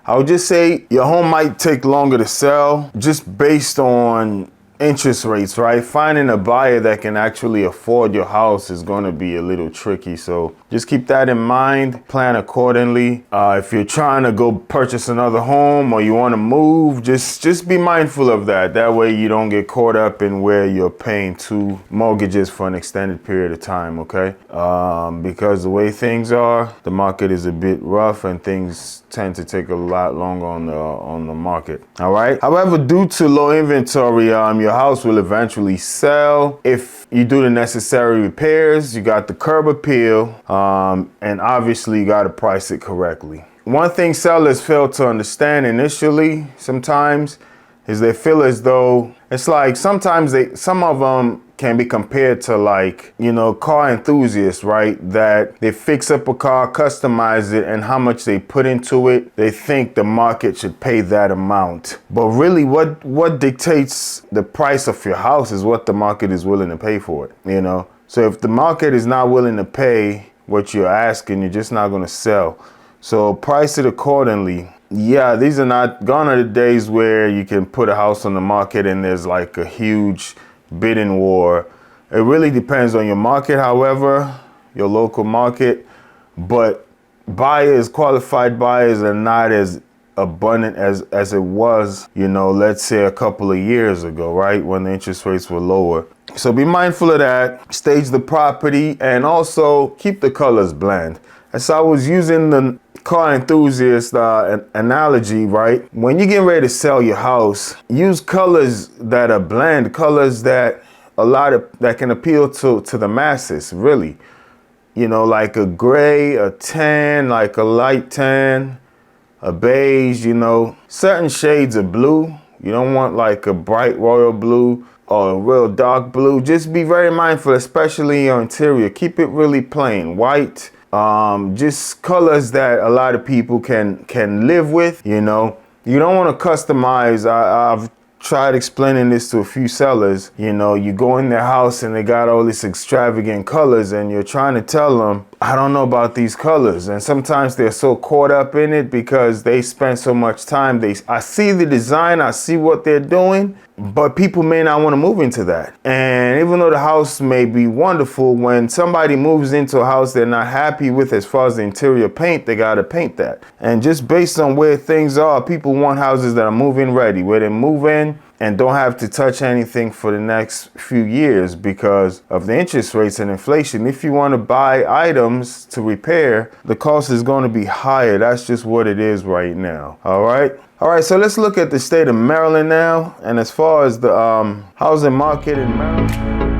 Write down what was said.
I would just say your home might take longer to sell just based on interest rates, right? Finding a buyer that can actually afford your house is going to be a little tricky. So just keep that in mind, plan accordingly. If you're trying to go purchase another home or you want to move, just be mindful of that. That way you don't get caught up in where you're paying two mortgages for an extended period of time, okay? Because the way things are, the market is a bit rough and things tend to take a lot longer on the market. All right. However, due to low inventory, your house will eventually sell if you do the necessary repairs. You got the curb appeal, and obviously you got to price it correctly. One thing sellers fail to understand initially sometimes is they feel as though it's like sometimes some of them can be compared to, like, you know, car enthusiasts, right? That they fix up a car, customize it, and how much they put into it, they think the market should pay that amount. But really what dictates the price of your house is what the market is willing to pay for it, you know? So if the market is not willing to pay what you're asking, you're just not gonna sell. So price it accordingly. Yeah, these are gone are the days where you can put a house on the market and there's like a huge bidding war. It really depends on your market, however, your local market, but qualified buyers are not as abundant as it was, you know, let's say a couple of years ago, right? When the interest rates were lower. So be mindful of that, stage the property, and also keep the colors bland. As I was using the car enthusiast analogy, right? When you're getting ready to sell your house, use colors that are bland, colors that that can appeal to the masses, really. You know, like a gray, a tan, like a light tan, a beige, you know, certain shades of blue. You don't want like a bright royal blue or a real dark blue. Just be very mindful, especially in your interior. Keep it really plain, white. Just colors that a lot of people can live with, you know. You don't want to customize. I've tried explaining this to a few sellers. You know, you go in their house and they got all these extravagant colors and you're trying to tell them, I don't know about these colors. And sometimes they're so caught up in it because they spend so much time. I see the design, I see what they're doing, but people may not want to move into that. And even though the house may be wonderful, when somebody moves into a house they're not happy with as far as the interior paint, they got to paint that. And just based on where things are, people want houses that are move-in ready, where they move in and don't have to touch anything for the next few years because of the interest rates and inflation. If you want to buy items to repair, the cost is going to be higher. That's just what it is right now. All right. So let's look at the state of Maryland now. And as far as the housing market in Maryland.